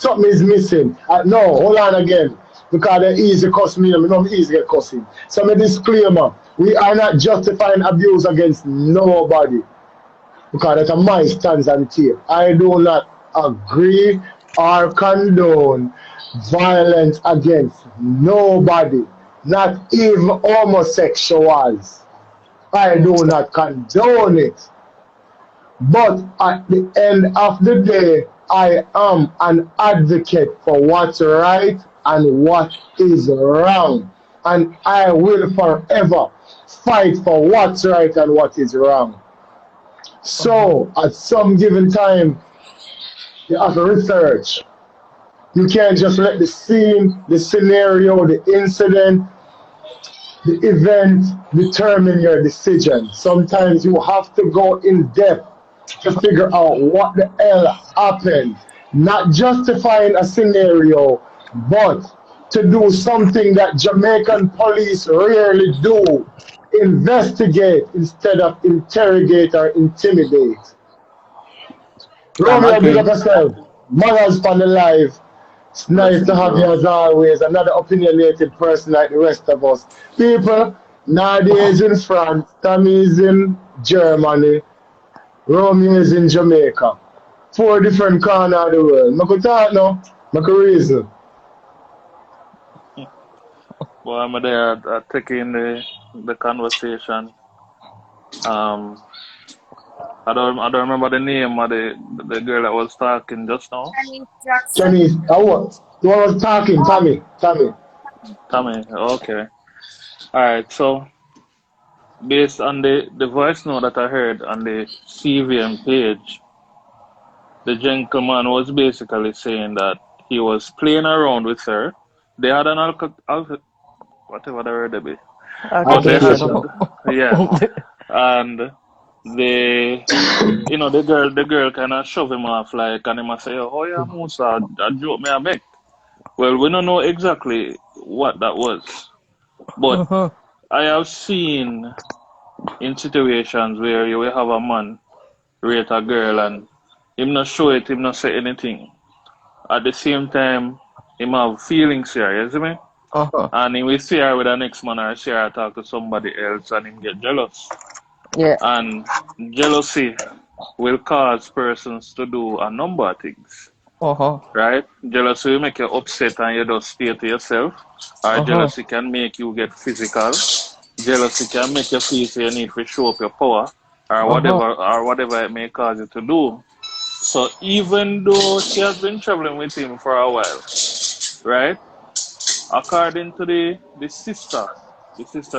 something is missing. No, hold on again. Because they easy cuss me, I don't easy get cussing. So my disclaimer, we are not justifying abuse against nobody. Because that's my stance and tape. I do not agree or condone violence against nobody, not even homosexuals. I do not condone it. But at the end of the day, I am an advocate for what's right and what is wrong. And I will forever fight for what's right and what is wrong. So, at some given time, you have to research. You can't just let the scene, the scenario, the incident, the event determine your decision. Sometimes you have to go in depth to figure out what the hell happened. Not justifying a scenario, but to do something that Jamaican police rarely do. Investigate instead of interrogate or intimidate. I'm Romeo, big up agreed. yourself. Mothers on the live. It's nice to Blessings, have you bro. as always. Another opinionated person like the rest of us. People, Nadia is in France, Tommy is in Germany, Romeo is in Jamaica. 4 different corners of the world. I could talk now. I could reason. Well, I'm there taking the conversation. Um, I don't remember the name of the girl that was talking just now. Khanice Jackson. Chinese, what? The one was talking, Oh, Tommy. Tommy, okay. All right. So based on the voice note that I heard on the CVM page, the gentleman was basically saying that he was playing around with her. They had an whatever the word be, but they had, Altercation. Altercation. yeah, and the girl kind of shove him off like, and he must say, oh yeah, Musa, that joke me I make. Well, we don't know exactly what that was, but Mhm. I have seen in situations where you will have a man rate a girl and him not show it, him not say anything. At the same time, him have feelings here, you see me? Uh-huh. And he will see her with the next man or see her talk to somebody else and him get jealous. Yeah. And jealousy will cause persons to do a number of things, Uh-huh. right? Jealousy will make you upset and you just stay to yourself. Or Uh-huh. jealousy can make you get physical. Jealousy can make you feel so you need to show up your power Uh-huh. or whatever it may cause you to do. So even though she has been traveling with him for a while, right? According to the sister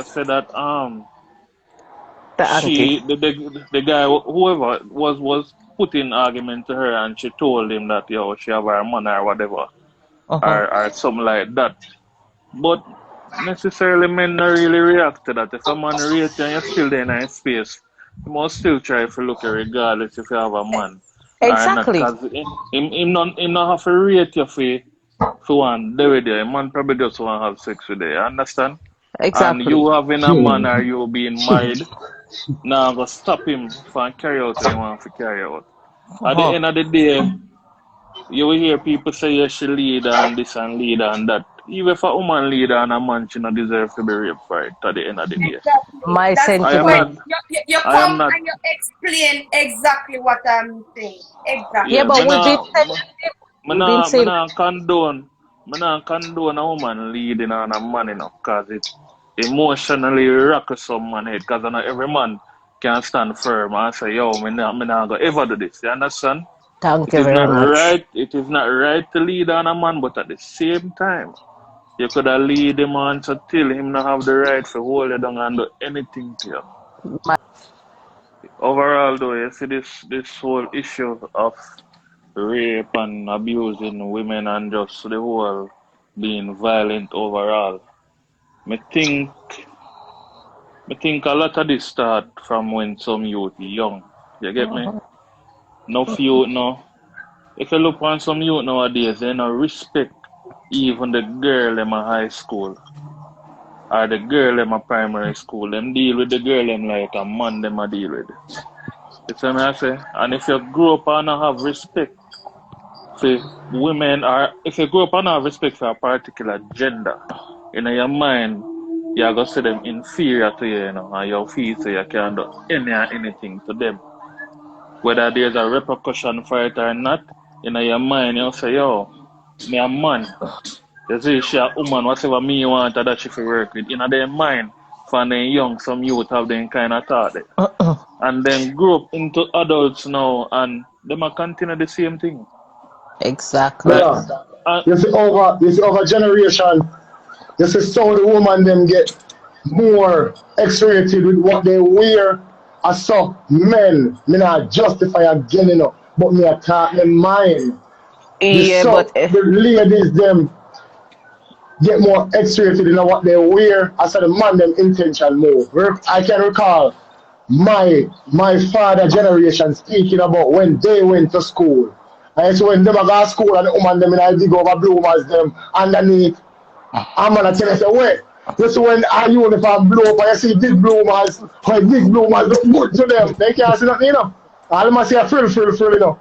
said that The auntie. the guy whoever was putting argument to her and she told him that she have her money or whatever Uh-huh. or something like that. But necessarily men not really react to that. If a man rate you and you're still there in his space, you must still try to look at regardless if you have a man or not. Exactly. Because him not have to rate you for one day with you. A man probably just want to have sex with you. You understand? And Exactly. you having a man or you being married, now go stop him from carry out what he want to carry out. At the Uh-huh. end of the day, you will hear people say you should lead and this and lead and that. Even if a woman lead and a man should not deserve to be raped for it at the end of the day. exactly. My That's the I am point. not sentiment. You I am come not and you explain exactly what I'm saying. Yeah, yeah, Exactly. but we've been saying me we've been not me saying not condone me not condone a woman leading on a man, cause it emotionally rockers some man head, cause not every man can stand firm and say, yo, me not go ever do this. You understand? thank It you is very not much. right. It is not right to lead on a man, but at the same time, you could have lead him on to tell him not have the right to hold you down and do anything to you. My, Overall, though, you see this whole issue of rape and abusing women and just the whole being violent overall. Me think me think a lot of this start from when some youth young. You get me? uh-huh. No youth no. If you look on some youth nowadays, they no respect even the girl in my high school or the girl in my primary school. Them deal with the girl them like a man them a deal with. You see me I say? And if you grow up and not have respect for women, or if you grow up and have respect for a particular gender, in your mind, you're going to see them inferior to you, you know, and you feel so you can't do anything to them. Whether there's a repercussion for it or not, in your mind, you say, yo, me a man. You see, she a woman, whatever me want that she fi work with. In their mind, from them young, some youth have them kind of thought it. And then grow up into adults now, and them a continue the same thing. Exactly. You see over generation, you see so the woman them get more X-rated with what they wear. I saw men, me not justify again, you know, but me attack them mind. Yeah, but The ladies them get more X-rated in what they wear. I saw the man them intention more. I can recall my father generation speaking about when they went to school. And so when them go to school and the woman them in a big over bloomers them underneath, I'm gonna tell you say wait. Just when our uniform blow up and you see big bloomers, look good to them. They can't see nothing, you know. All them see a frill, you know.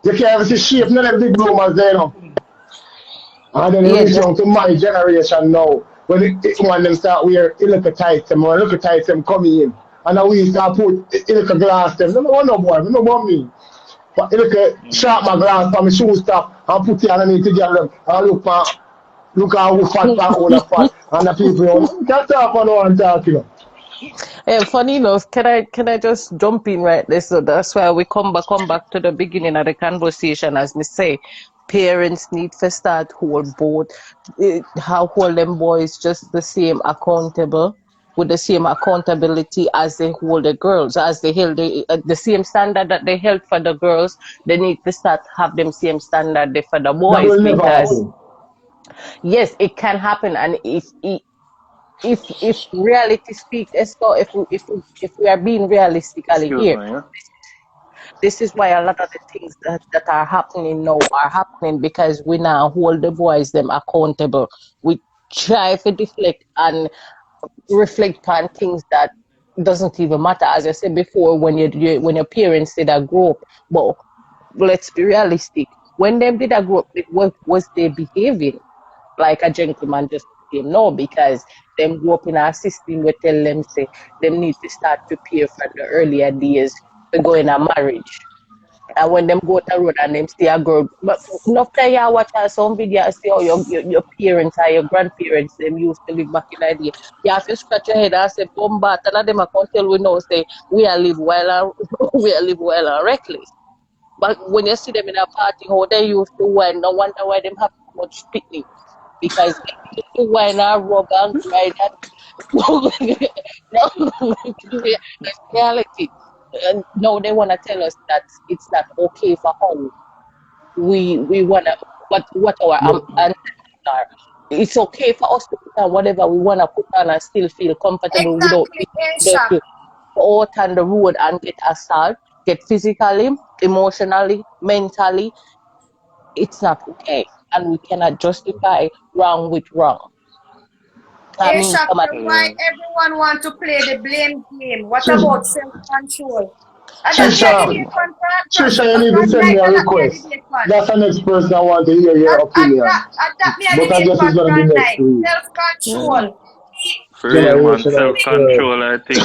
You can't even see shape, none of them big bloomers there, you know. And then you reach down to my generation now, when when them start wear illico tights them, or illico tights them coming in. And now we start put illico glass them. No one no boy, no about me. But illico sharp my glass for my shoe stuff and put it underneath together and look how who fat and all the fat and the people you can't talk on one talking. Funny enough, can I just jump in right there? So that's why we come back to the beginning of the conversation, as me say. Parents need to start hold both how hold them boys just the same accountable with the same accountability as they hold the girls, as they held the same standard that they held for the girls. They need to start have them same standard for the boys. That will never happen. Yes, it can happen, and if reality speaks, so if we are being realistically here, this is why a lot of the things that are happening now are happening because we now hold the boys them accountable. We try to deflect and reflect on things that doesn't even matter. As I said before, when your parents did a grow up, but let's be realistic. When them did a grow up, what was they behaving like a gentleman just became? No, because them grew up in our system we tell them say them need to start prepare from the earlier days to go in a marriage. And when them go to road and them see a girl, but enough time you watch some video and see how your parents or your grandparents them used to live back in the day. You have to scratch your head and say, "Bomba," and them I can't tell we know say we are live well and reckless. But when you see them in a party, how they used to wine, no wonder why them have so much picnic. Because they used to wine and rub and cry that that's reality. No, they want to tell us that it's not okay for how we want to what our ancestors are. It's okay for us to put on whatever we want to put on and still feel comfortable without being out on the road and get assault, get physically, emotionally, mentally. It's not okay, and we cannot justify wrong with wrong. Why everyone want to play the blame game? What about self-control? Trisha, you need to send me a request. That's the next person I want to hear your opinion. But I guess it's going to be next week. Self-control. For real, man, self-control, I think.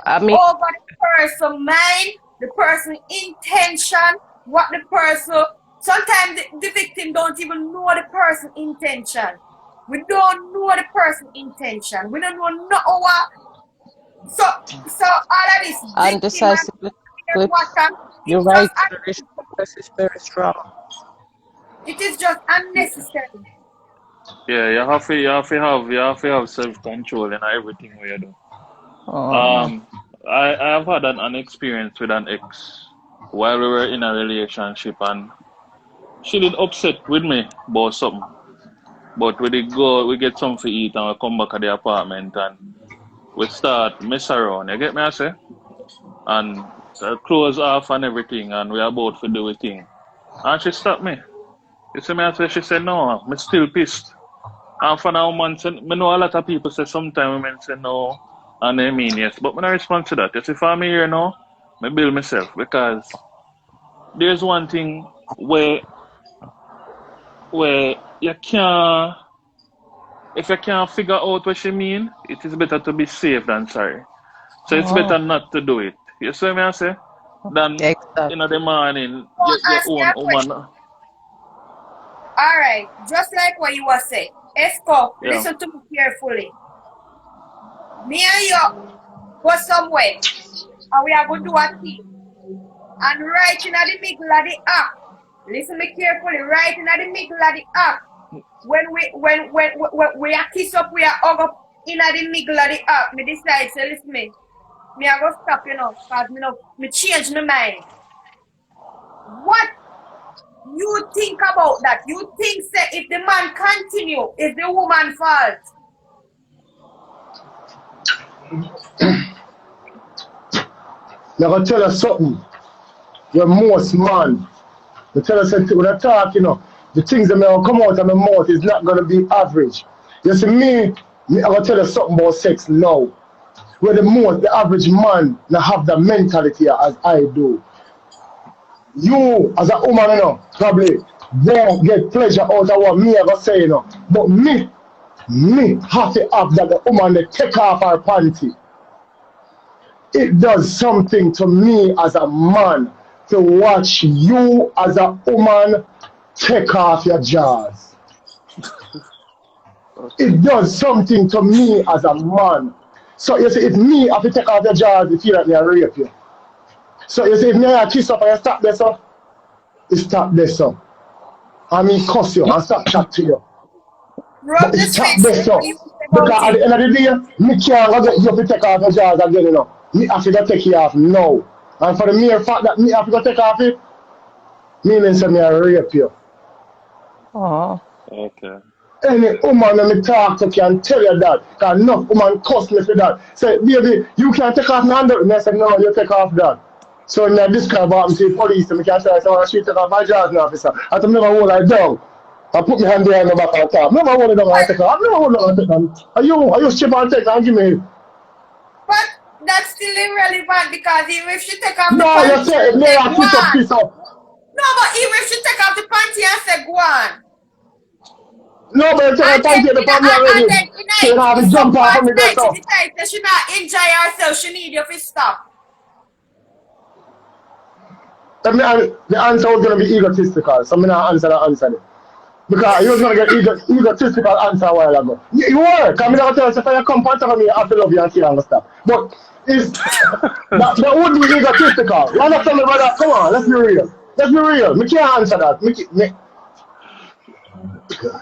Over the person's mind, the person's intention, what the person. Sometimes the victim don't even know the person's intention. We don't know the person's intention. We don't know what. So all of this undecisively. You're right. Is very strong. It is just unnecessary. Yeah, you have to have self-control in everything we do. I have had an experience with an ex while we were in a relationship, and she did upset with me about something. But we get something to eat, and we come back at the apartment, and we start mess around. You get me, I say? And clothes off and everything, and we are about to do a thing. And she stopped me. You see me, I say, she said, no, I'm still pissed. And for now, man, I know a lot of people say sometimes women say no, and they mean yes. But when I respond to that, you see, for me here now, I build myself, because there's one thing where where you can't, if you can't figure out what she mean, it is better to be safe than sorry. So it's better not to do it. You see what I say? Than in the morning, your own woman. Alright, just like what you were saying. Esco, Yeah. listen to me carefully. Me and you go somewhere and we are going to do a thing. And right in the middle of the act, listen me carefully, right in the middle of the act, when we are kiss up, we are hug up in the middle of the act, me decide, say, listen me I go stop, because me change my mind. What you think about that? You think, say, if the man continue, it's the woman's fault? Now, I'm going to tell you something. You're most man. I tell you something. When I talk, the things that may come out of my mouth is not going to be average. You see, I'm going to tell you something about sex now. Where the average man not have the mentality as I do. You, as a woman, probably won't get pleasure out of what me ever say, But me have to have that the woman that take off her panty. It does something to me as a man to watch you as a woman take off your jaws. It does something to me as a man. So you see, if me have to take off your jaws, you feel like me I rape you. So you see, if me I kiss up and you stop there, so you stop there, so. I mean, cuss you and stop chat to you. Rub the stop there, so. face. Because at the end of the day, me can't go get you to take off your jaws again, Me have to go take you off now. And for the mere fact that me have to go take off it, meaning say me I rape you. Oh. Okay. Any woman that me talk to can tell you that. Because enough woman cuss me for that. Say, baby, you can't take off my hand. And I say, no, you take off that. So when I describe what I'm saying, police, and I can say, I want to take off my jaws now, officer. I have never hold it down. I put my hand there in the back of the top. Never hold it down and take off. I've never hold it down and take off. Are you strip and take and give me? But that's still irrelevant because even if she take off the no, panty, you say, no, I piss up. No, but even if she take off the panty and say, go on. No, but you take the panty and the panty already. And then So you have to jump off of me there, so. She decides that she not enjoy herself, she need you to stop. The answer was going to be egotistical, so I'm not answer that answer. Because you was going to get egotistical answer a while ago. You were, because I'm going to tell you, if you come part of me, I have to love you and see you stop. But it's, that would be egotistical. You understand me, brother? Come on, let's be real. Let's be real. Me can't answer that. God.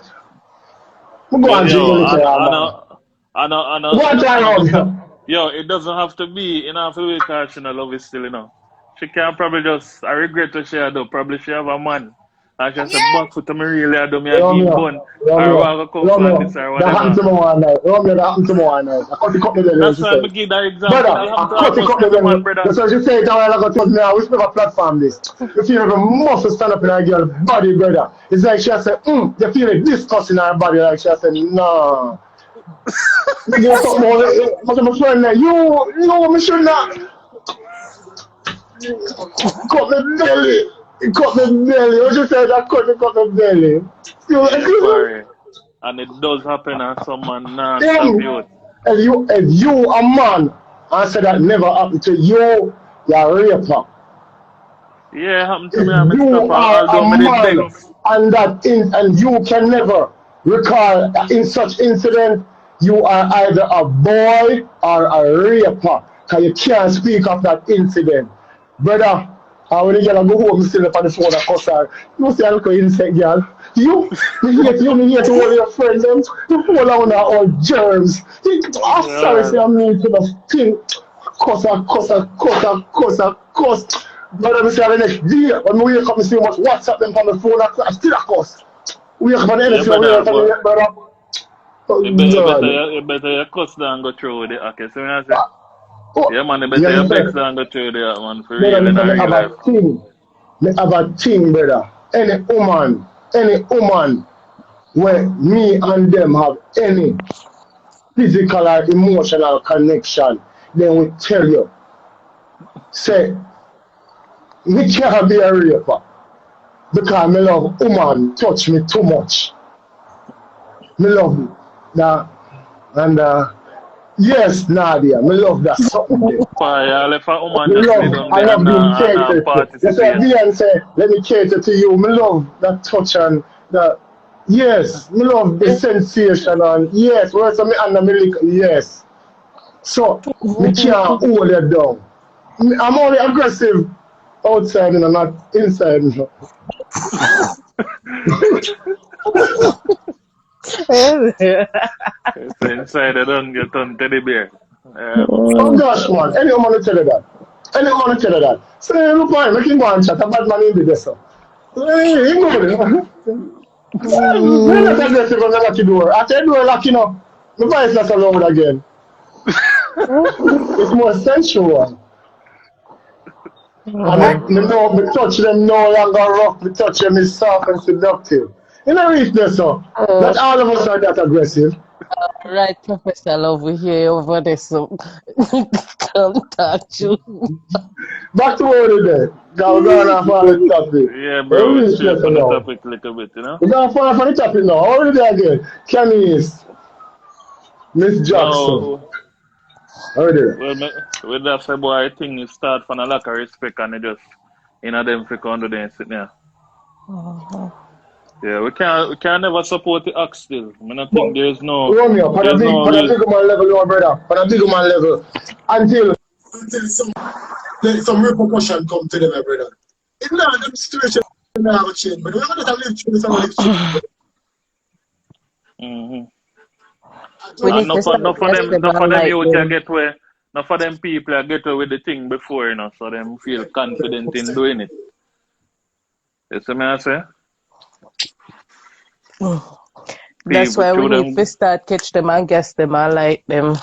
Go on, Jingle. I know. Go on, try. Yo, it doesn't have to be enough to be because she love it still, She can probably just, I regret what she do. Probably she have a man. And she said, back foot to me really, I do me a give bun. Or walk a come from this or whatever. That happened to me one night. That happened to me one night. I cut the cup with them. That's why I give that example. Brother, I cut the cup with them. That's why she said it a while ago to me. I wish we have a platform this. You feel like a muscle stand up in her girl body, brother. It's like she said, you feel like disgusting in her body. Like she said, nah. You get something more. My friend, you should not. Cut the belly. Cut the belly. What you said? I cut the belly. Sorry. And it does happen and someone stop you. If you a man and say that never happened to you, you're a raper. Yeah, it happened to me. I'm you are a man and you can never recall in such incident, you are either a boy or a raper. Because you can't speak of that incident. Brother, when you go home, you still up on the phone and cuss her. You see a little insect, girl. You hate to all your friends, you fall on all germs. I'm sorry, say I'm mean to the thing. Cuss. Brother, I say the next day, when we wake up, I see much WhatsApp them on the phone, I still a cuss. We wake up on the anything, brother. You better you cuss down and go through with it, okay? So when I say, yeah, man, you better you vex down and go through with it, man, for real in real life. Me have a thing, brother. Any woman where me and them have any physical or emotional connection, then we tell you, say, me can't be a raper. because me love woman touch me too much. Me love that. And yes, Nadia, me love that something there. If a woman Me just lay love, down I there love being and catered to. That's why participate. Beyonce, let me cater to you. Me love that touch and that. Yes, me love the sensation and yes, where's me under me lick, yes. So me can't hold it down. I'm only aggressive outside and I'm not inside. So inside I don't get on teddy bear. Oh gosh, man. Any woman will tell you that. Any woman will tell you that. So, look, man, make him go and chat. A bad man in the so. Hey, him go there. We're not aggressive on the lucky door. After the door lock, you know, the voice not so loud again. It's more sensual. And me touch them no longer rough. Me touch them is soft and seductive. You know, reach there, so. Not all of us are that aggressive. Right, Professor over here, over there, so come touch you. Back to where we there. Now we're going off on the topic. Yeah, bro, Reach straight there on the now. topic a little bit, you know? We're going to fall off on the topic now. How are we there again? Khanice, Miss Jackson. No, How are we there? with that say boy thing you start from a lack of respect and you just them for come do them sit there. Yeah, we can never support the act still. I don't think there's no Romeo, on a big reason. man level, no brother. On a big man level. Until some repercussion come to them, my brother. It's not them situation now change, but we're going to live through this and live through. Enough for them you can get where enough for them people get away with the thing before, you know, so them feel confident in doing it. You see me I say? That's why we need to start catch them and guess them and like them.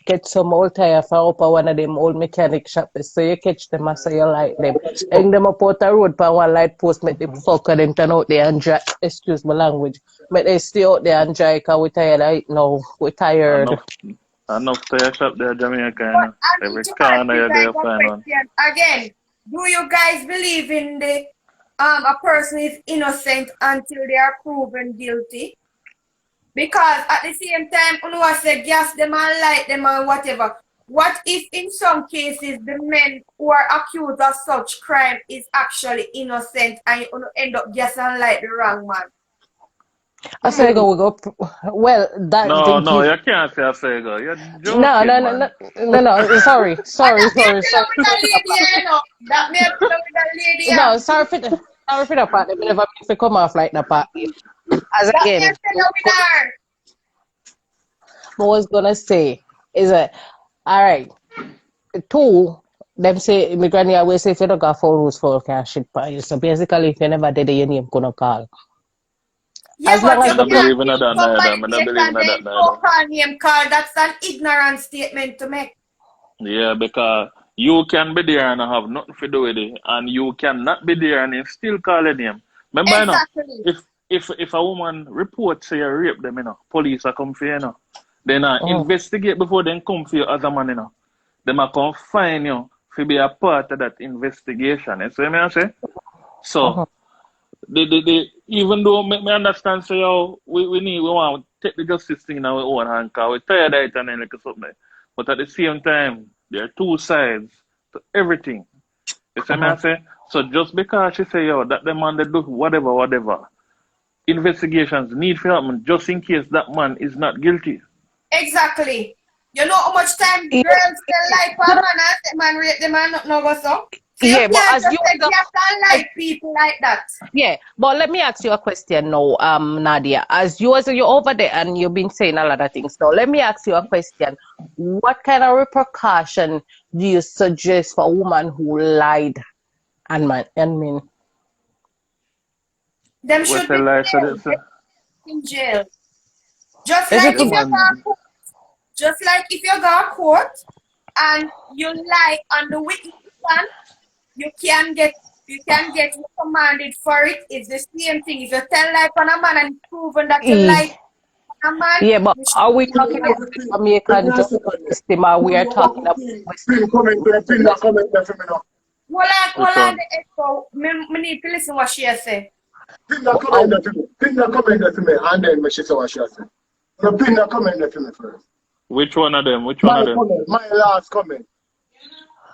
Get some old tire for up one of them old mechanic shops. So you catch them and say you like them. Hang them up out the road for one light post, make them fuck of them turn out there and dry. Excuse my language. Make they stay out there and dry because we're tired right now. We're tired. Enough tire shop there, Jamaica, you know. Every corner you go find one. Again, do you guys believe in the a person is innocent until they are proven guilty? Because at the same time, you say gas them and light them and whatever. What if in some cases the men who are accused of such crime is actually innocent and you end up gas and light the wrong man? I say go, we go. Well, that. No, you can't say I say go. You're joking, no. Sorry. That may have with a lady. No, sorry for the part. I never mean to come off like that part. As again, what I was gonna say is that alright. Two, them say my granny always say if you don't got 4 rules for can shit by you. So basically if you never did it, your name gonna call. Yeah, as long as I don't believe in that name call, that's an ignorant statement to make. Yeah, because you can be there and have nothing to do with it, and you cannot be there and still call a name. Remember, exactly. You know, if a woman reports say you rape them, you know, police are come for you, you know, then investigate before they come for you as a man, you know. They might come find you to be a part of that investigation. You see what I say? So, even though me understand, say, we want to take the justice thing in our own hand, because we're tired of it and then like something. But at the same time, there are two sides to everything. You see what I say? So just because she say, that the man they do whatever, investigations need to happen just in case that man is not guilty. Exactly. You know how much time girls tell like for a man and say man rape them and not go so? Yeah, but as you can like people like that. Yeah, but let me ask you a question now, Nadia. As you're over there and you've been saying a lot of things. Now, let me ask you a question. What kind of repercussion do you suggest for a woman who lied and mean? Them should be in jail. Just like if you go to court and you lie on the witness stand, you can get commanded for it. It's the same thing. If you tell lie on a man and proven that you lied on a man. Yeah, but are we talking about American justice system or we are talking about Hold on, the echo. Me need to listen what she say. Pin the comment there to me. Pin the comment there to me, and then she say what she has said. No, pin the comment there to me first. Which one of them? Which one of them? Comment, my last comment.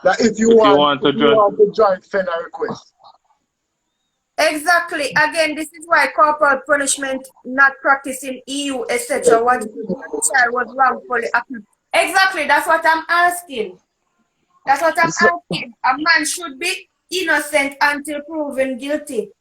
That if you If want to join, send a request. Exactly. Again, this is why corporal punishment not practiced in EU, etc. What child was wrongfully accused. Exactly. That's what I'm asking. That's what I'm asking. A man should be innocent until proven guilty.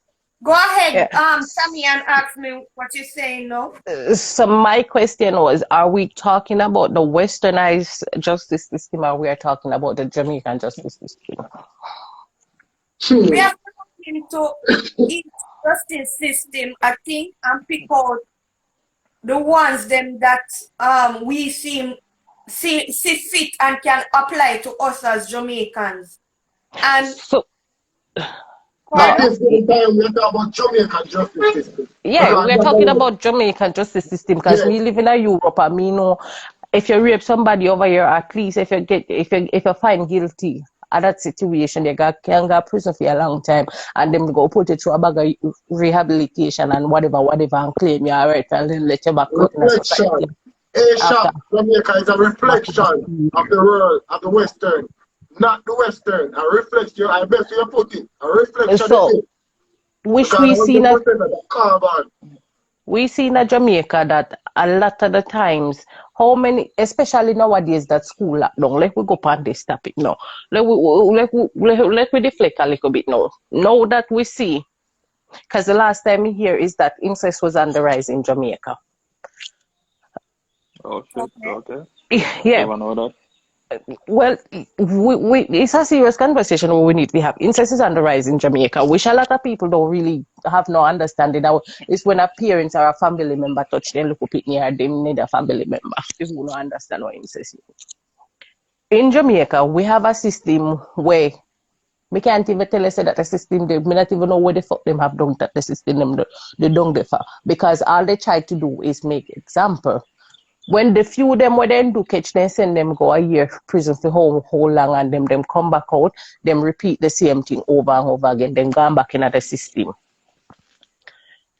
Go ahead, Sammy, and ask me what you're saying now. So my question was, are we talking about the westernized justice system, or we are talking about the Jamaican justice system? We have to look into each justice system, I think, and pick out the ones them that we see fit and can apply to us as Jamaicans. And so at this time, we're talking about Jamaican justice system. Yeah, we're talking about Jamaican justice system because we live in a Europe. I mean, if you rape somebody over here, at least if you find guilty at that situation, you can go prison for a long time, and then go put it through a bag of rehabilitation and whatever, and claim you're alright, and then let you back out in the society. Jamaica is a reflection of the world, of the Western. Not the Western, a reflection. I bet you put it. A reflection. So, which we see in Jamaica that a lot of the times, how many, especially nowadays that school lockdown, let we go on this topic now. Let we deflect a little bit now. Now that we see, because the last time we hear is that incest was on the rise in Jamaica. Oh, shit. Okay. Yeah. I know that. Well, it's a serious conversation we need to have. Incest is on the rise in Jamaica, which a lot of people don't really have no understanding. Now, it's when a parent or a family member touch them, look up it near them, need a family member. If we don't understand what incest is. In Jamaica, we have a system where we can't even tell us that the system, they may not even know where the fuck them have done that the system, they don't differ. Because all they try to do is make example. When the few them where they do catch, they send them go a year prison for whole long, and them come back out, them repeat the same thing over and over again, then go back into the system.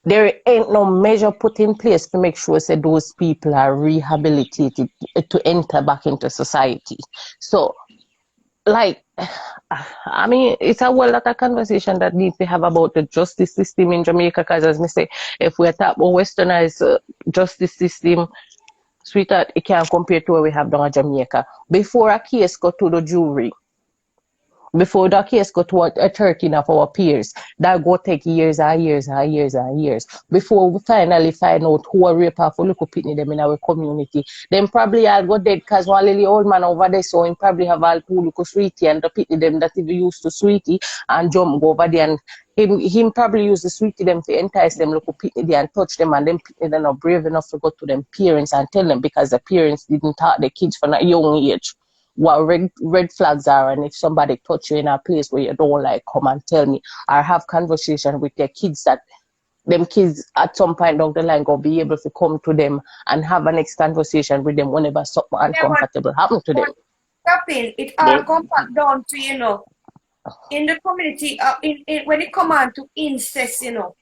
There ain't no measure put in place to make sure that those people are rehabilitated to enter back into society. So, like, I mean, it's a whole lot of conversation that needs to have about the justice system in Jamaica, because as I say, if we talk about westernized justice system, sweetheart, it can't compare to what we have down in Jamaica. Before a case go to the jury, before the case go to a 13 of our peers, that go take years and years and years and years. Before we finally find out who a rape for look up in them in our community. Then probably I'll go dead because one little old man over there, so him probably have all two look sweetie and the pitney them that he used to sweetie and jump go over there, and him probably use the sweetie them to entice them, look up pitney there and touch them, and then pitney them not brave enough to go to them parents and tell them, because the parents didn't taught the kids from a young age what red flags are, and if somebody touch you in a place where you don't like, come and tell me, or have conversation with their kids, that them kids at some point down the line go be able to come to them and have a next conversation with them whenever something uncomfortable happen to them. Stopping, it all comes back down to, you know, in the community, when it come on to incest, you know,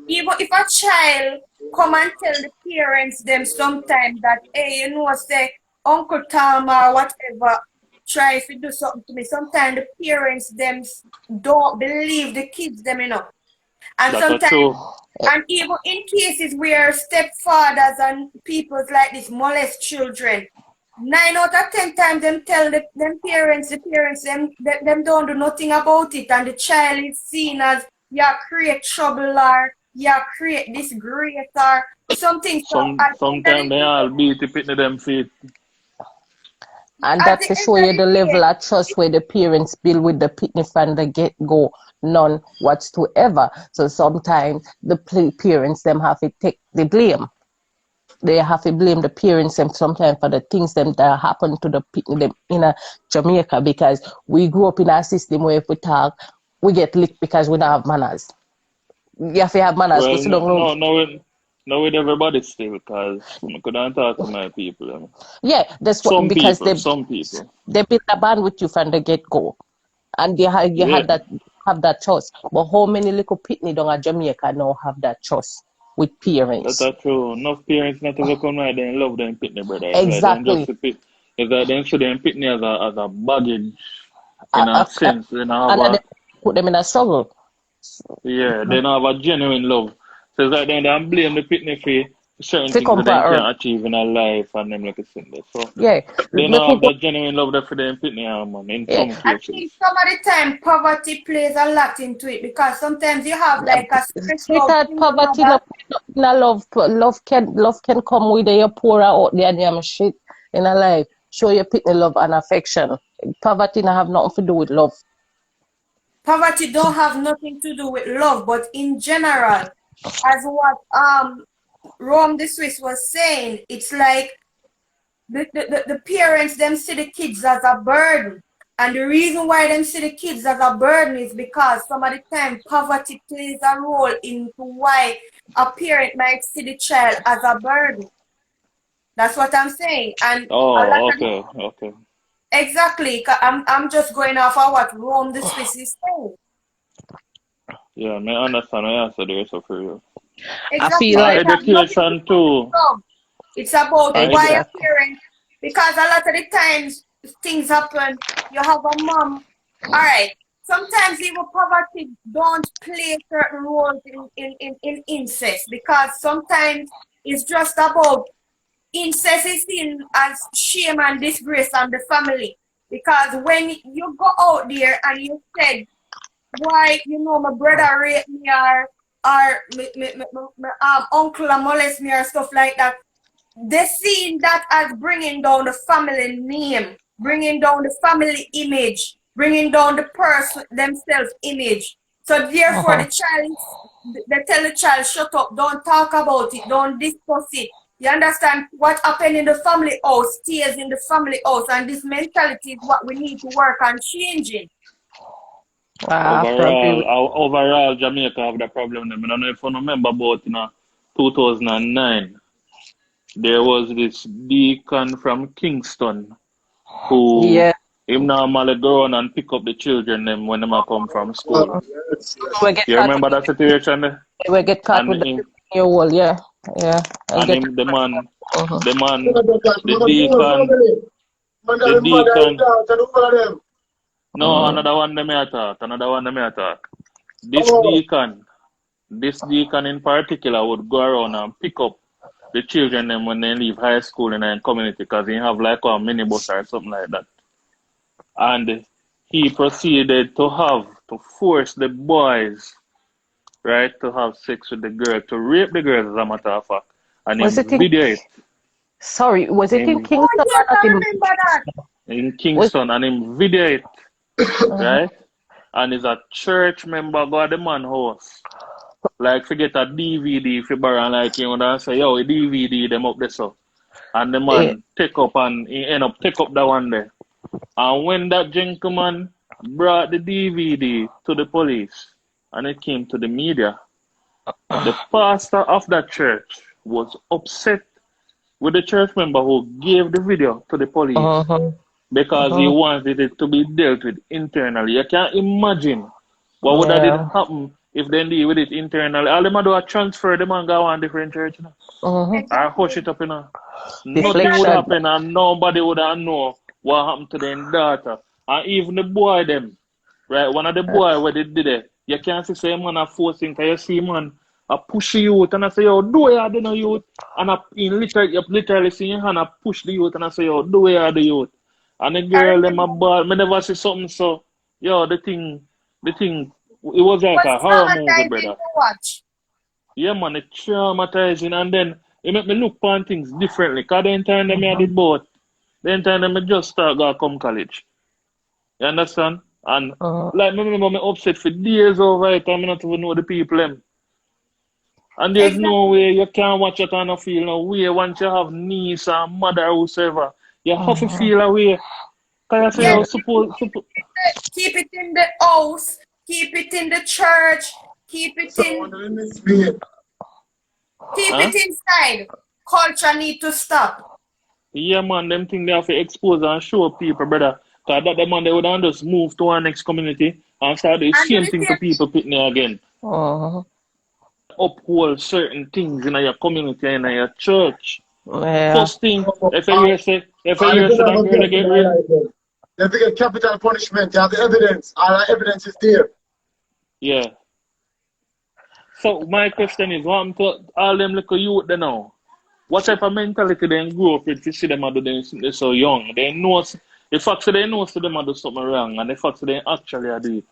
even if a child come and tell the parents them sometimes that, hey, you know, say Uncle Tom or whatever try to do something to me, sometimes the parents them don't believe the kids them, you know. And sometimes, and even in cases where stepfathers and people like this molest children, 9 out of 10 times them tell them parents them don't do nothing about it, and the child is seen as you create trouble or you create disgrace or something. Sometimes they all beat it in them feet. And that's to show you the level of trust where the parents build with the pitney from the get-go, none whatsoever. So sometimes the parents them have to take the blame. They have to blame the parents them sometimes for the things them that happen to the pitney them in Jamaica, because we grew up in a system where if we talk, we get licked because we don't have manners. You have to have manners. Well, no, with everybody still, because I couldn't talk to my people. I mean. Yeah, that's what, some people they build a bond with you from the get-go, and you had that have that trust. But how many little pitney down at Jamaica now have that trust with parents? That's true. Enough parents not to come right there and love them pitney, brother. Exactly. It's like them see them pitney as a baggage in a sense. They don't have and put them in a struggle. they don't have a genuine love. So it's like they blame the pitney for certain things that they can't achieve in a life and them like a thing. So yeah, they don't have that genuine love that for them pitney, man, in some cases. I think some of the time poverty plays a lot into it, because sometimes you have like a because poverty not love. Love can come with your poor out there and damn shit in a life. Show your pitney love and affection. Poverty not have nothing to do with love. Poverty don't have nothing to do with love, but in general, as what Rome the Swiss was saying, it's like the parents them see the kids as a burden. And the reason why them see the kids as a burden is because some of the time poverty plays a role into why a parent might see the child as a burden. That's what I'm saying. And okay. Exactly. I'm just going off of what Rome the Swiss is saying. Yeah, I understand. I answer the rest of you. Exactly. I feel like education too. It's about why a parent, because a lot of the times things happen. You have a mom. All right. Sometimes even poverty don't play certain roles in incest, because sometimes it's just about incest is seen as shame and disgrace on the family. Because when you go out there and you said, why, my brother raped me, or my uncle molest me or stuff like that, they see that as bringing down the family name, bringing down the family image, bringing down the person themselves image. So therefore the child, they tell the child, shut up, don't talk about it, don't discuss it. You understand? What happened in the family house stays in the family house, and this mentality is what we need to work on changing. Overall, Jamaica have the problem. I don't know if you remember about 2009, there was this deacon from Kingston who him normally go on and pick up the children them when they come from school. You remember that situation? We get caught with the wall, yeah. And him, the deacon. No, another one they may attack. This deacon in particular would go around and pick up the children them when they leave high school in a community, because they have like a minibus or something like that. And he proceeded to force the boys, right, to have sex with the girl, to rape the girls, as a matter of fact. And was in video it. Sorry, was it in Kingston? I remember that. In Kingston, and in video it, right? And is a church member go at the man house. Like, forget a DVD if you borrow, like, and say, yo, a DVD them up there, so. And the man take up and he end up take up that one there. And when that gentleman brought the DVD to the police and it came to the media, the pastor of that church was upset with the church member who gave the video to the police because he wanted it to be dealt with internally. You can't imagine what would have happen if they deal with it internally. All them do a transfer them and go on different church, or hush it up, Nothing would happen and nobody would have know what happened to their daughter. And even the boy them, right? One of the boy where they did it, you can't say man are forcing, because you see man I push the youth and I say, yo, do it, the youth. And you literally see your hand, I push the youth and I say, yo, do it, the youth. And the girl, them a ball, me never see something so, yo, the thing, it was like a horror movie, brother. Yeah, man, it's traumatizing. And then it make me look upon things differently. Because the time them I did both, the time them I just start to come college. You understand? And like, me remember me upset for days over it, and I not even know the people them. And there's no way you can watch it and not feel no way. Once you have niece or mother or whoever, you have to feel a way. Because you say you're supposed to... Keep it in the house, keep it in the church, keep it it inside. Culture need to stop. Yeah, man, them things they have to expose and show people, brother. Because that the man they would just move to our next community and start the same thing to people picking again. Uphold certain things in your community and in your church. Yeah. First thing, if you say that girl get raped, if you get capital punishment, you have the evidence. All the evidence is there. Yeah. So my question is, what to all them little youth they know? What type of mentality they grow up with to see them do they're so young? They know the fact that they know so them do something wrong, and the fact that they actually do it.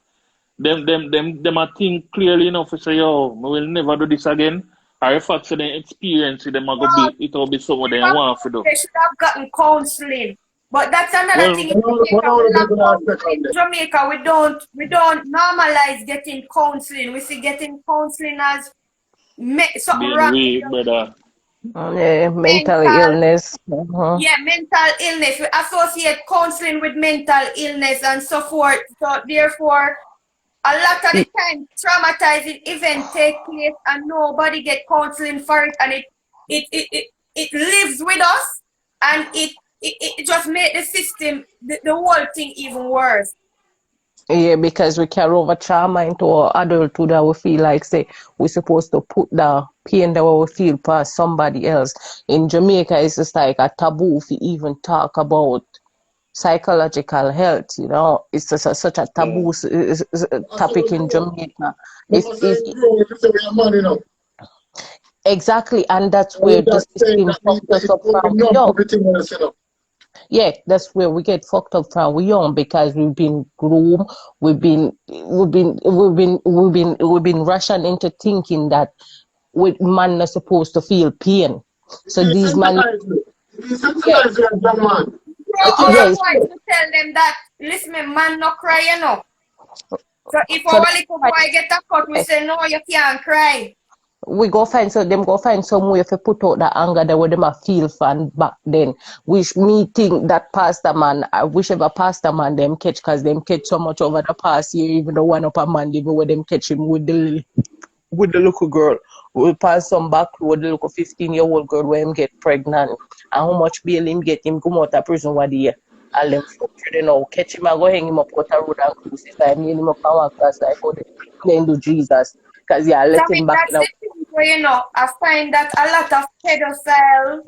Them a think clearly enough to say, yo, we will never do this again. Or the fact that they experience it, them a go be it will be something they want to do. They should have gotten counseling. But that's another thing in Jamaica. We don't normalize getting counseling. We see getting counseling as something wrong. Weak, brother. Yeah, mental illness. Yeah, mental illness. We associate counseling with mental illness and so forth. So therefore, a lot of the time, traumatizing events take place and nobody get counseling for it, and it lives with us, and it just make the system, the whole thing even worse. Yeah, because we carry over trauma into our adulthood that we feel like, say, we're supposed to put the pain that we feel past somebody else. In Jamaica, it's just like a taboo if you even talk about psychological health, you know. It's just such a taboo topic in Jamaica. Exactly, and that's where the system fucked us up from young. Yeah, that's where we get fucked up from we young, because we've been groomed, we've been rationed into thinking that man not supposed to feel pain. So these man, To tell them that, listen, man, no cry, you know. So if our little boy get a cut, we say, no, you can't cry. We go find some way to put out the anger that what them a feel from back then. Which me think that pastor man, whichever pastor man them catch, because them catch so much over the past year, even the one up a man, even where them catch him with the little girl. We pass some back with the little 15-year-old girl where him get pregnant. And how much bail him get, him come out of prison one day. All them fuck you know, catch him and go hang him up, cut a road and crucify him, nail him up and walk past like how they claim to Jesus. Because let him back now. You know, I find that a lot of pedophiles,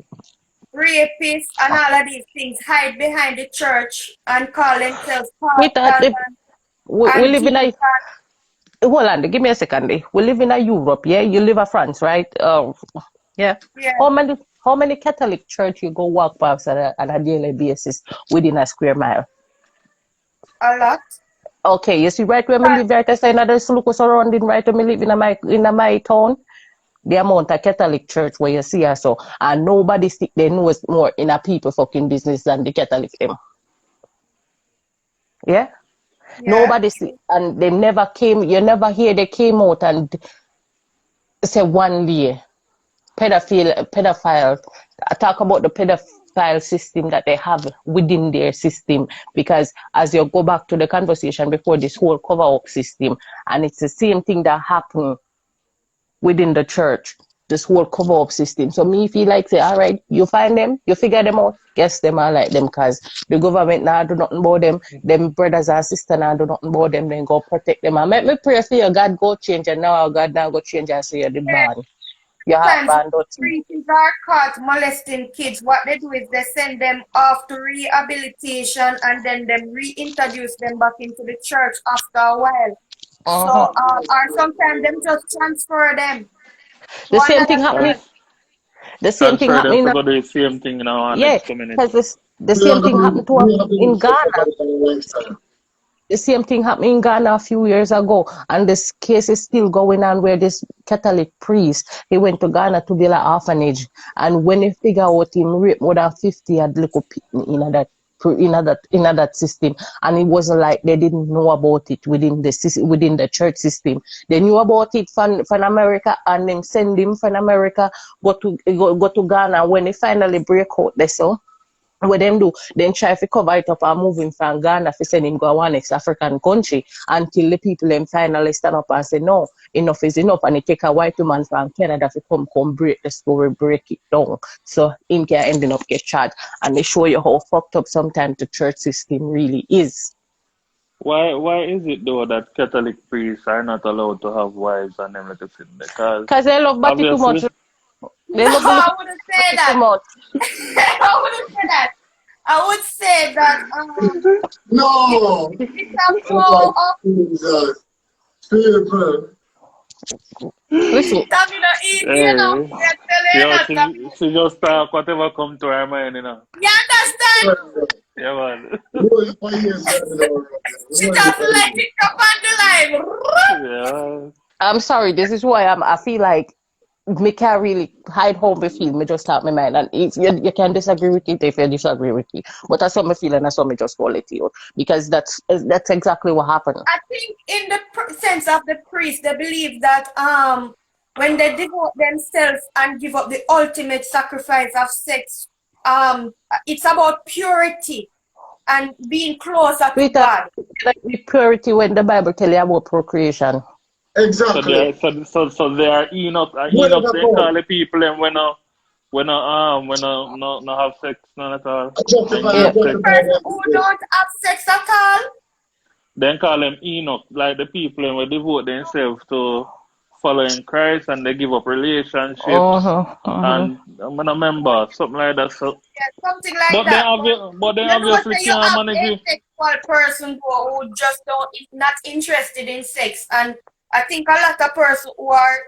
rapists, and all of these things hide behind the church and call themselves pastors. We live in a... Hold on, give me a second. We live in a Europe, yeah? You live in France, right? Yeah. How many Catholic church you go walk past on a daily basis within a square mile? A lot. Okay, you see right where we live, right? I say another local surrounding right where we live in my town. The amount of Catholic church where you see us, so and nobody stick they knows more in a people fucking business than the Catholic them. Yeah? Nobody see, and they never came, you never hear they came out and say one day pedophile talk about the pedophile system that they have within their system, because as you go back to the conversation before, this whole cover-up system, and it's the same thing that happened within the church, this whole cover-up system. So me feel like, say, all right, you find them, you figure them out, guess them all like them, because the government now do nothing about them brothers and sisters now do nothing about them, then go protect them. And make me pray for you, God go change, and now God now go change and say you're the ban. You have banned out. Priests are caught molesting kids. What they do is they send them off to rehabilitation and then them reintroduce them back into the church after a while. So, or sometimes them just transfer them. The same thing happening. The same thing happening. The same thing in our next community. Because the same thing happened to us in Ghana. The same thing happened in Ghana a few years ago, and this case is still going on, where this Catholic priest, he went to Ghana to build an orphanage, and when they figure out him raped more than 50 had little people in that system, and it wasn't like they didn't know about it within the church system. They knew about it from America, and then send him from America go to Ghana. When they finally break out, they saw what them do, then try to cover it up and move him from Ghana to send him go one next African country until the people then finally stand up and say, no, enough is enough. And it take a white woman from Canada to come break the story, break it down. So him can ending up get charged. And they show you how fucked up sometimes the church system really is. Why is it though that Catholic priests are not allowed to have wives and everything? Because they love body too much. No, I wouldn't say that. I wouldn't say that. I would say that No. it's a flow of listen. stamina easy, you know. She just talk whatever come to her mind, you know. You understand? Yeah, man. She just let it come on the line. Yeah. I'm sorry, this is why I feel like me can't really hide how me feel. Me just talk my mind, and if you can disagree with it if you disagree with me. But that's how me feel, and that's how me just call it to you, because that's exactly what happened. I think in the sense of the priest, they believe that when they devote themselves and give up the ultimate sacrifice of sex, it's about purity and being closer to God. Like the purity when the Bible tell you about procreation. Exactly. So they are Enoch. Enoch they call the people and when no have sex none at all. The person who don't have sex at all. Then call them Enoch, like the people and will devote themselves to following Christ and they give up relationships. And I'm a member, something like that. So yeah, something like that. But they obviously can't manage it. Asexual person who just is not interested in sex, and I think a lot of persons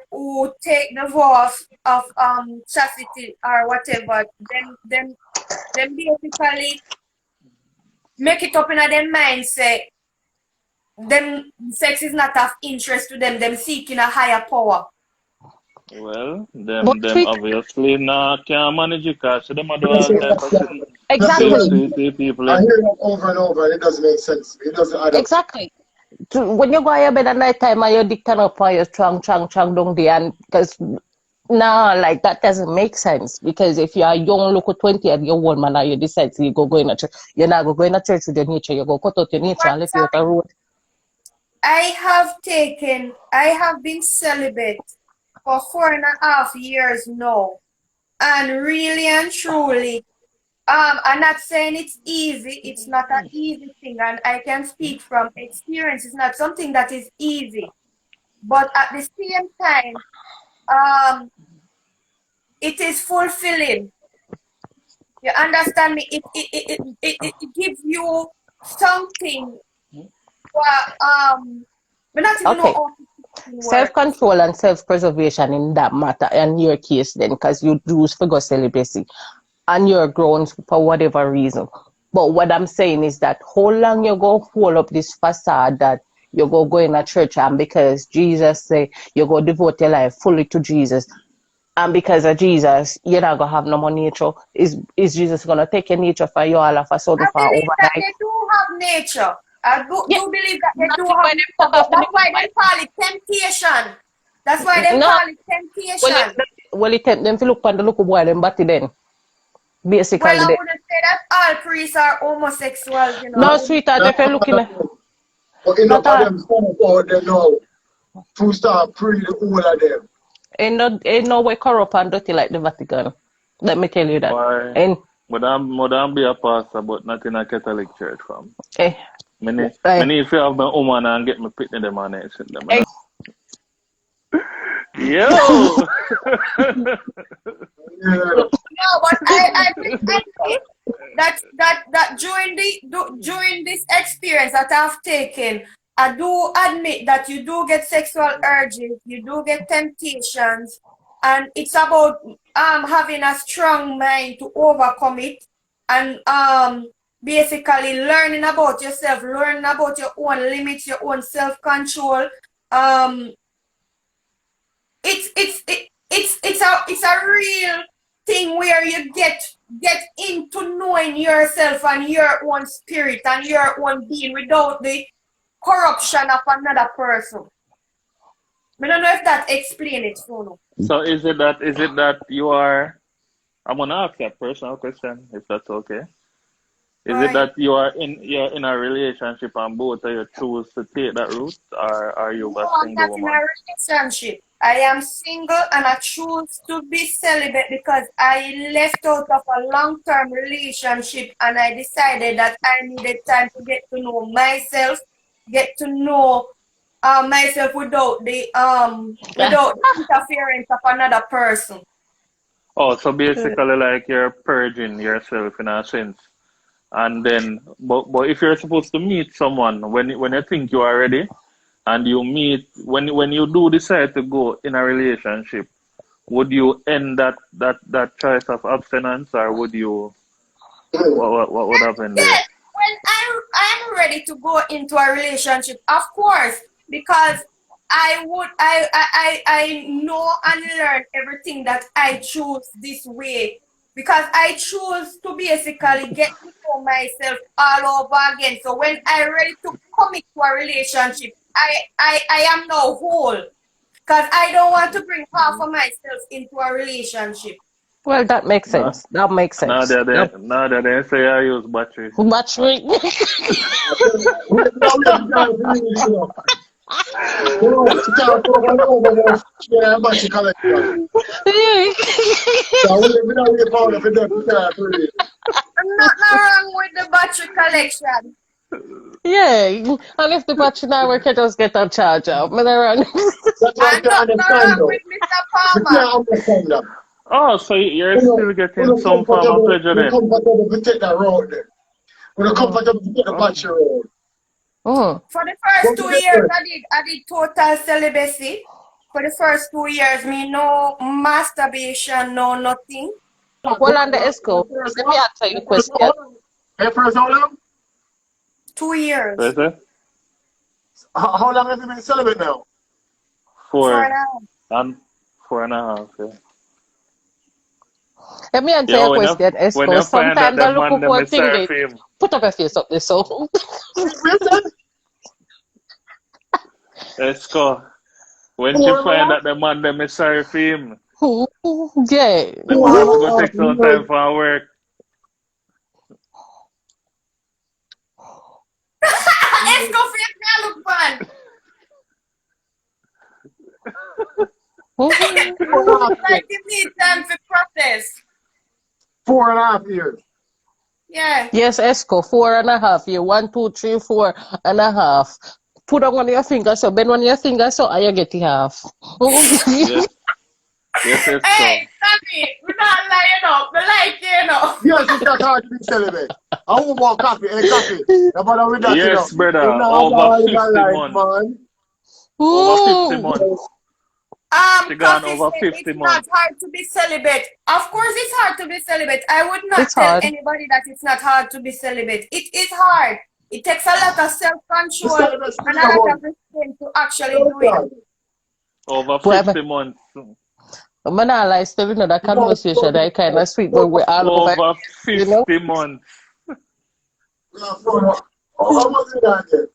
who take the vow of chastity or whatever, then basically make it up in their mind, say them sex is not of interest to them, them seeking a higher power. Well, them obviously can't manage it because them are all type of things. Exactly. People. I hear it over and over and it doesn't make sense. It doesn't add up. Exactly. When you go to your bed at night time and your dick turn up and you're strong down there, and because like that doesn't make sense, because if you are young, look at 20 and you're one man and you decide to go in a church, you're not going to go in a church with your nature, you go cut out your nature and let you out the road. I have been celibate for 4.5 years now, and really and truly, I'm not saying it's easy. It's not an easy thing, and I can speak from experience. It's not something that is easy, but at the same time, it is fulfilling. You understand me? It gives you something. We're not even okay. Self-control and self-preservation in that matter, in your case then, because you choose for go celibacy on your grounds for whatever reason. But what I'm saying is that how long you go hold up this facade that you go in a church and because Jesus say you go devote your life fully to Jesus, and because of Jesus, you're not going to have no more nature. Is Jesus going to take your nature for you all of a sudden for overnight? That they do have nature. I do believe that they do have nature. That's why they call it temptation. That's why they call it temptation. Well, it tempt them to look on the local boy, them body then. Basically. Well, I wouldn't say that all priests are homosexual, you know. No, sweetheart, if you're looking at... Okay, enough of them stand out there now to start praying the whole of them. Ain't no way corrupt and dirty like the Vatican. Let me tell you that. Why? Would be a pastor, but not in a Catholic church, fam. Many if you have my woman and get me pitney them on it, shit them. Yo! No, but I think that during this experience that I've taken, I do admit that you do get sexual urges, you do get temptations, and it's about having a strong mind to overcome it, and basically learning about yourself, learning about your own limits, your own self-control. It's a real thing where you get into knowing yourself and your own spirit and your own being without the corruption of another person. I don't know if that explains it for you. So is it that you are? I'm gonna ask you a personal question, if that's okay. Is it that you're in a relationship and both of you choose to take that route, or are you No, a I'm single not in a woman? relationship. I am single and I choose to be celibate because I left out of a long-term relationship and I decided that I needed time to get to know myself, get to know myself without the interference of another person. Oh, so basically, like you're purging yourself in a sense. And then, but if you're supposed to meet someone when you think you are ready, and you meet when you do decide to go in a relationship, would you end that choice of abstinence, or would you what would happen there? Yes, when I'm ready to go into a relationship, of course, because I know and learn everything that I choose this way. Because I choose to basically get to know myself all over again. So when I'm ready to commit to a relationship, I am now whole. Because I don't want to bring half of myself into a relationship. Well, that makes Nah, sense. That makes sense. now that they say I use battery. Battery. No, she can't go over yeah, battery collection. So we don't get power for them to can't really. Nothing wrong with the battery collection. Yeah, and if the battery not work, I just get a charger. Me dey run. That's what I And can't nothing understand wrong though. with Mr. We Palmer. can't understand that. Oh, so you're We're still getting some form of pleasure then? comfortable to take that road then. We're comfortable to take the battery road. For the first 2 years, I did total celibacy. For the first 2 years, me no masturbation, no nothing. Well, on the ESCO, let me answer your question. Hey, first how long? 2 years. What is it? How long have you been celibate now? 4 4.5. 4.5. Yeah. Let me answer Yeah, your when you question, when ESCO. you find that Sometimes the I look man them for is thing sorry they for him. put up your face up there, so. Let's go. When she find that the man them is sorry for him, Yeah. the man have to go take some time for work. Let's go for your look fun. Like you need time for process. 4.5 years. Yeah. Yes, ESCO, 4.5 years. 1, 2, 3, 4.5. Put on one of your fingers, so bend one of your fingers, so and you get the half. Yes. Yes, let's Hey, go. Sammy, we're not lying up. We like you know. Yes, it's not hard to be celibate. I won't want coffee. Hey, coffee. No bother with that, you know. Yes, brother. It's not Over all in 50 my life, months. man. Over 50 months. She gone Coffee over said 50 it's not months. hard to be celibate. Of course, it's hard to be celibate. I would not It's tell hard. anybody that it's not hard to be celibate. It is hard. It takes a lot of self-control and a lot of restraint to actually do it. Over Well, 50 months. I'm not like still in that conversation. I kind of sweet, but we're all over, Over you know. 50 months. How much is that then?